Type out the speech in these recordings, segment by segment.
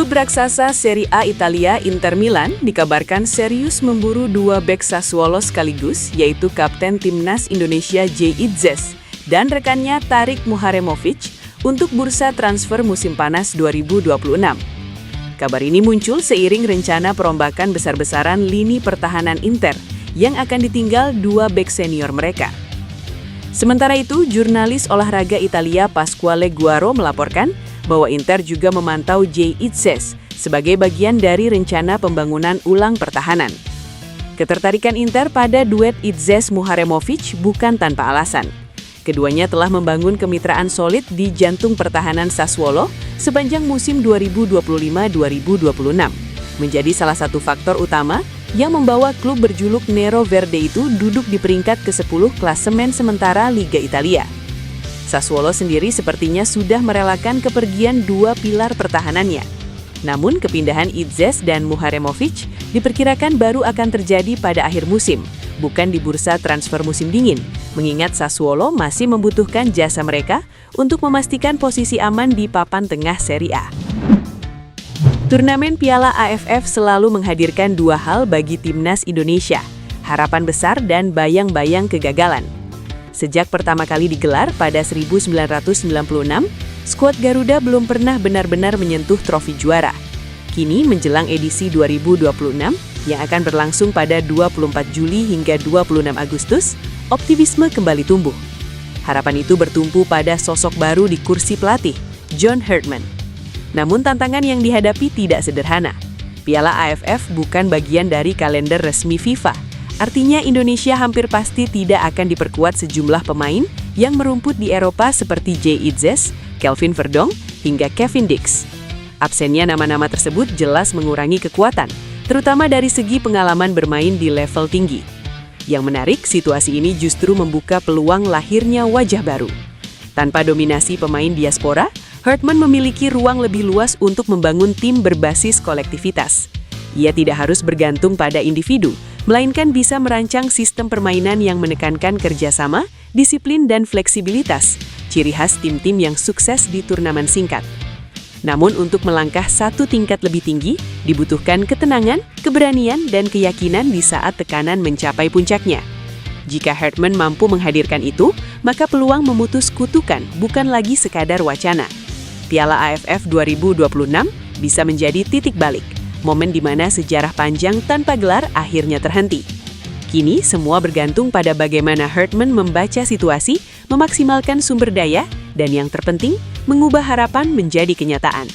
Klub raksasa Serie A Italia Inter Milan dikabarkan serius memburu dua bek Sassuolo sekaligus, yaitu Kapten Timnas Indonesia Jay Itzes dan rekannya Tarik Muharemovic untuk bursa transfer musim panas 2026. Kabar ini muncul seiring rencana perombakan besar-besaran lini pertahanan Inter yang akan ditinggal dua bek senior mereka. Sementara itu, jurnalis olahraga Italia Pasquale Guaro melaporkan bahwa Inter juga memantau Jay Itzes sebagai bagian dari rencana pembangunan ulang pertahanan. Ketertarikan Inter pada duet Itzes-Muharemovic bukan tanpa alasan. Keduanya telah membangun kemitraan solid di jantung pertahanan Sassuolo sepanjang musim 2025-2026, menjadi salah satu faktor utama yang membawa klub berjuluk Nero Verde itu duduk di peringkat ke-10 klasemen sementara Liga Italia. Sassuolo sendiri sepertinya sudah merelakan kepergian dua pilar pertahanannya. Namun kepindahan Itzes dan Muharemovic diperkirakan baru akan terjadi pada akhir musim, bukan di bursa transfer musim dingin, mengingat Sassuolo masih membutuhkan jasa mereka untuk memastikan posisi aman di papan tengah Serie A. Turnamen Piala AFF selalu menghadirkan dua hal bagi timnas Indonesia, harapan besar dan bayang-bayang kegagalan. Sejak pertama kali digelar pada 1996, skuad Garuda belum pernah benar-benar menyentuh trofi juara. Kini menjelang edisi 2026 yang akan berlangsung pada 24 Juli hingga 26 Agustus, optimisme kembali tumbuh. Harapan itu bertumpu pada sosok baru di kursi pelatih, John Herdman. Namun tantangan yang dihadapi tidak sederhana. Piala AFF bukan bagian dari kalender resmi FIFA. Artinya Indonesia hampir pasti tidak akan diperkuat sejumlah pemain yang merumput di Eropa seperti Jay Itzes, Kelvin Verdong, hingga Kevin Dix. Absennya nama-nama tersebut jelas mengurangi kekuatan, terutama dari segi pengalaman bermain di level tinggi. Yang menarik, situasi ini justru membuka peluang lahirnya wajah baru. Tanpa dominasi pemain diaspora, Herdman memiliki ruang lebih luas untuk membangun tim berbasis kolektivitas. Ia tidak harus bergantung pada individu, melainkan bisa merancang sistem permainan yang menekankan kerjasama, disiplin, dan fleksibilitas, ciri khas tim-tim yang sukses di turnamen singkat. Namun untuk melangkah satu tingkat lebih tinggi, dibutuhkan ketenangan, keberanian, dan keyakinan di saat tekanan mencapai puncaknya. Jika Herdman mampu menghadirkan itu, maka peluang memutus kutukan bukan lagi sekadar wacana. Piala AFF 2026 bisa menjadi titik balik, momen di mana sejarah panjang tanpa gelar akhirnya terhenti. Kini semua bergantung pada bagaimana Herdman membaca situasi, memaksimalkan sumber daya, dan yang terpenting, mengubah harapan menjadi kenyataan.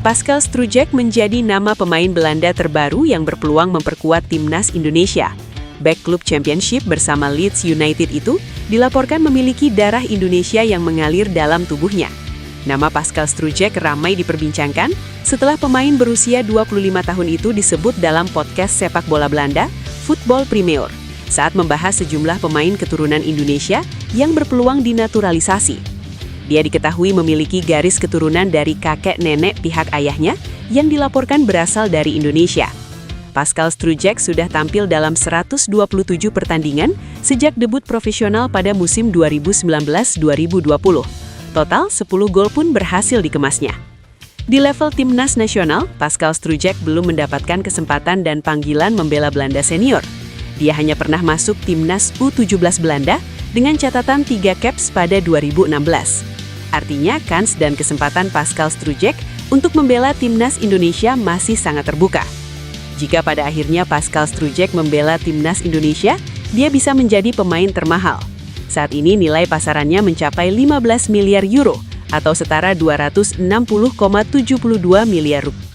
Pascal Struijk menjadi nama pemain Belanda terbaru yang berpeluang memperkuat timnas Indonesia. Bek klub Championship bersama Leeds United itu dilaporkan memiliki darah Indonesia yang mengalir dalam tubuhnya. Nama Pascal Struijk ramai diperbincangkan setelah pemain berusia 25 tahun itu disebut dalam podcast sepak bola Belanda, Football Premier, saat membahas sejumlah pemain keturunan Indonesia yang berpeluang dinaturalisasi. Dia diketahui memiliki garis keturunan dari kakek nenek pihak ayahnya yang dilaporkan berasal dari Indonesia. Pascal Struijk sudah tampil dalam 127 pertandingan sejak debut profesional pada musim 2019-2020. Total 10 gol pun berhasil dikemasnya. Di level timnas nasional, Pascal Struijk belum mendapatkan kesempatan dan panggilan membela Belanda senior. Dia hanya pernah masuk timnas U17 Belanda dengan catatan 3 caps pada 2016. Artinya, kans dan kesempatan Pascal Struijk untuk membela timnas Indonesia masih sangat terbuka. Jika pada akhirnya Pascal Struijk membela timnas Indonesia, dia bisa menjadi pemain termahal. Saat ini nilai pasarannya mencapai 15 miliar euro atau setara 260,72 miliar rupiah.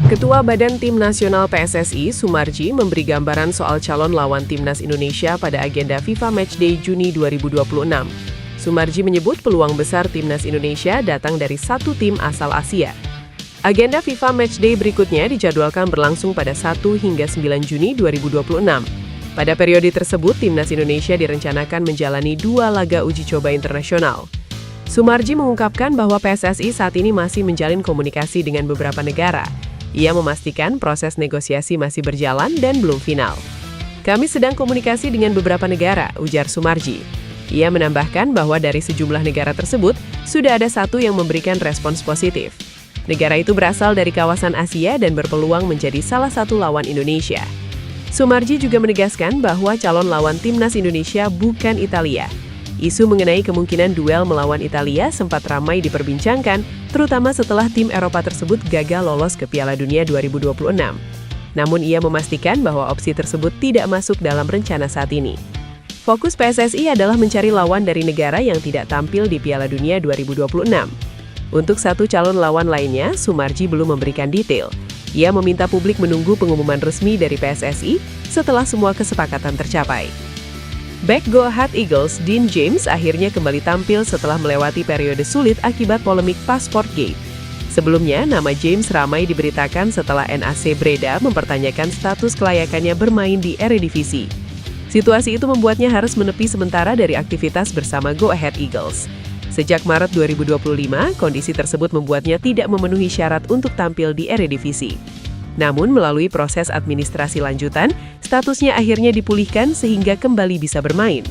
Ketua Badan Tim Nasional PSSI, Sumarji, memberi gambaran soal calon lawan timnas Indonesia pada agenda FIFA Matchday Juni 2026. Sumarji menyebut peluang besar timnas Indonesia datang dari satu tim asal Asia. Agenda FIFA Matchday berikutnya dijadwalkan berlangsung pada 1 hingga 9 Juni 2026. Pada periode tersebut, timnas Indonesia direncanakan menjalani 2 laga uji coba internasional. Sumarji mengungkapkan bahwa PSSI saat ini masih menjalin komunikasi dengan beberapa negara. Ia memastikan proses negosiasi masih berjalan dan belum final. Kami sedang komunikasi dengan beberapa negara, ujar Sumarji. Ia menambahkan bahwa dari sejumlah negara tersebut, sudah ada satu yang memberikan respons positif. Negara itu berasal dari kawasan Asia dan berpeluang menjadi salah satu lawan Indonesia. Sumarji juga menegaskan bahwa calon lawan timnas Indonesia bukan Italia. Isu mengenai kemungkinan duel melawan Italia sempat ramai diperbincangkan, terutama setelah tim Eropa tersebut gagal lolos ke Piala Dunia 2026. Namun ia memastikan bahwa opsi tersebut tidak masuk dalam rencana saat ini. Fokus PSSI adalah mencari lawan dari negara yang tidak tampil di Piala Dunia 2026. Untuk satu calon lawan lainnya, Sumarji belum memberikan detail. Ia meminta publik menunggu pengumuman resmi dari PSSI setelah semua kesepakatan tercapai. Back Go Ahead Eagles, Dean James akhirnya kembali tampil setelah melewati periode sulit akibat polemik Passport Gate. Sebelumnya, nama James ramai diberitakan setelah NAC Breda mempertanyakan status kelayakannya bermain di Eredivisie. Situasi itu membuatnya harus menepi sementara dari aktivitas bersama Go Ahead Eagles. Sejak Maret 2025, kondisi tersebut membuatnya tidak memenuhi syarat untuk tampil di Eredivisie. Namun, melalui proses administrasi lanjutan, statusnya akhirnya dipulihkan sehingga kembali bisa bermain.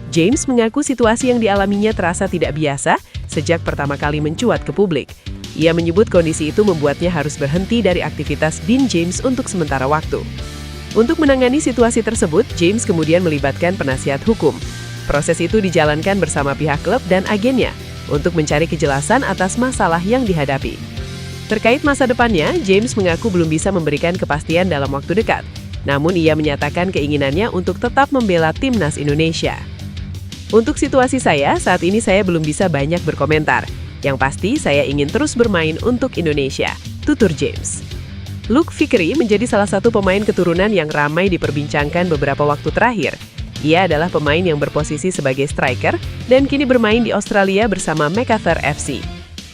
James mengaku situasi yang dialaminya terasa tidak biasa sejak pertama kali mencuat ke publik. Ia menyebut kondisi itu membuatnya harus berhenti dari aktivitas Dean James untuk sementara waktu. Untuk menangani situasi tersebut, James kemudian melibatkan penasihat hukum. Proses itu dijalankan bersama pihak klub dan agennya untuk mencari kejelasan atas masalah yang dihadapi. Terkait masa depannya, James mengaku belum bisa memberikan kepastian dalam waktu dekat. Namun ia menyatakan keinginannya untuk tetap membela timnas Indonesia. Untuk situasi saya, saat ini saya belum bisa banyak berkomentar. Yang pasti saya ingin terus bermain untuk Indonesia, tutur James. Luke Vickery menjadi salah satu pemain keturunan yang ramai diperbincangkan beberapa waktu terakhir. Ia adalah pemain yang berposisi sebagai striker dan kini bermain di Australia bersama Macarthur FC.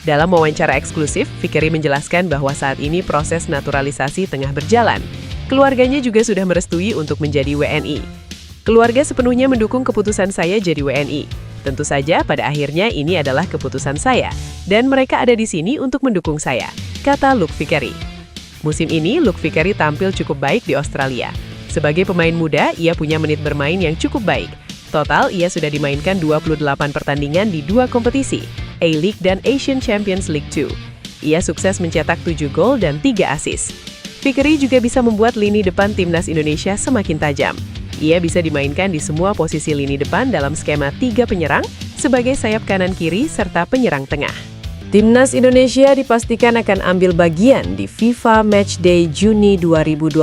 Dalam wawancara eksklusif, Vickery menjelaskan bahwa saat ini proses naturalisasi tengah berjalan. Keluarganya juga sudah merestui untuk menjadi WNI. Keluarga sepenuhnya mendukung keputusan saya jadi WNI. Tentu saja pada akhirnya ini adalah keputusan saya, dan mereka ada di sini untuk mendukung saya, kata Luke Vickery. Musim ini, Luke Vickery tampil cukup baik di Australia. Sebagai pemain muda, ia punya menit bermain yang cukup baik. Total, ia sudah dimainkan 28 pertandingan di 2 kompetisi, A-League dan Asian Champions League 2. Ia sukses mencetak 7 gol dan 3 assist. Vickery juga bisa membuat lini depan timnas Indonesia semakin tajam. Ia bisa dimainkan di semua posisi lini depan dalam skema 3 penyerang, sebagai sayap kanan-kiri serta penyerang tengah. Timnas Indonesia dipastikan akan ambil bagian di FIFA Matchday Juni 2026.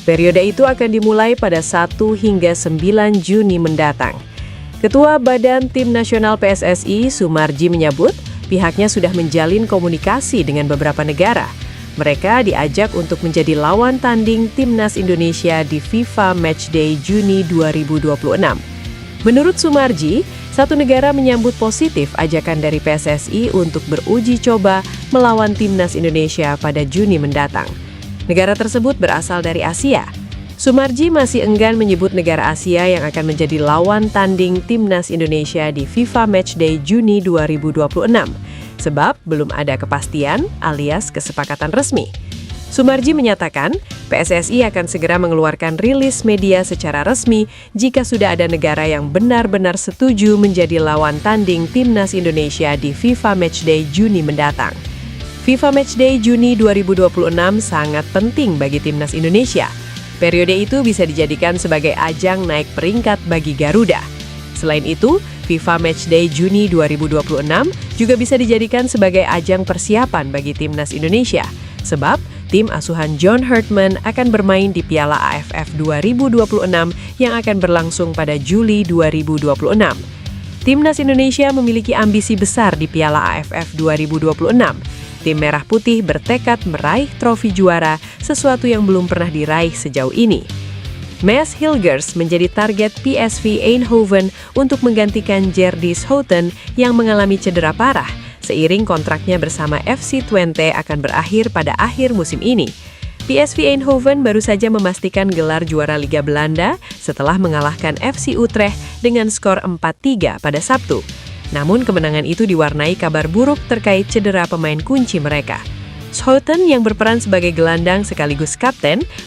Periode itu akan dimulai pada 1 hingga 9 Juni mendatang. Ketua Badan Tim Nasional PSSI, Sumarji menyebut pihaknya sudah menjalin komunikasi dengan beberapa negara. Mereka diajak untuk menjadi lawan tanding Timnas Indonesia di FIFA Matchday Juni 2026. Menurut Sumarji, satu negara menyambut positif ajakan dari PSSI untuk beruji coba melawan Timnas Indonesia pada Juni mendatang. Negara tersebut berasal dari Asia. Sumarji masih enggan menyebut negara Asia yang akan menjadi lawan tanding Timnas Indonesia di FIFA Matchday Juni 2026, sebab belum ada kepastian alias kesepakatan resmi. Sumarji menyatakan, PSSI akan segera mengeluarkan rilis media secara resmi jika sudah ada negara yang benar-benar setuju menjadi lawan tanding Timnas Indonesia di FIFA Matchday Juni mendatang. FIFA Matchday Juni 2026 sangat penting bagi Timnas Indonesia. Periode itu bisa dijadikan sebagai ajang naik peringkat bagi Garuda. Selain itu, FIFA Matchday Juni 2026 juga bisa dijadikan sebagai ajang persiapan bagi Timnas Indonesia, sebab tim asuhan John Herdman akan bermain di Piala AFF 2026 yang akan berlangsung pada Juli 2026. Timnas Indonesia memiliki ambisi besar di Piala AFF 2026. Tim Merah Putih bertekad meraih trofi juara, sesuatu yang belum pernah diraih sejauh ini. Mads Hilgers menjadi target PSV Eindhoven untuk menggantikan Gerdys Schouten yang mengalami cedera parah, seiring kontraknya bersama FC Twente akan berakhir pada akhir musim ini. PSV Eindhoven baru saja memastikan gelar juara Liga Belanda setelah mengalahkan FC Utrecht dengan skor 4-3 pada Sabtu. Namun kemenangan itu diwarnai kabar buruk terkait cedera pemain kunci mereka. Schouten yang berperan sebagai gelandang sekaligus kapten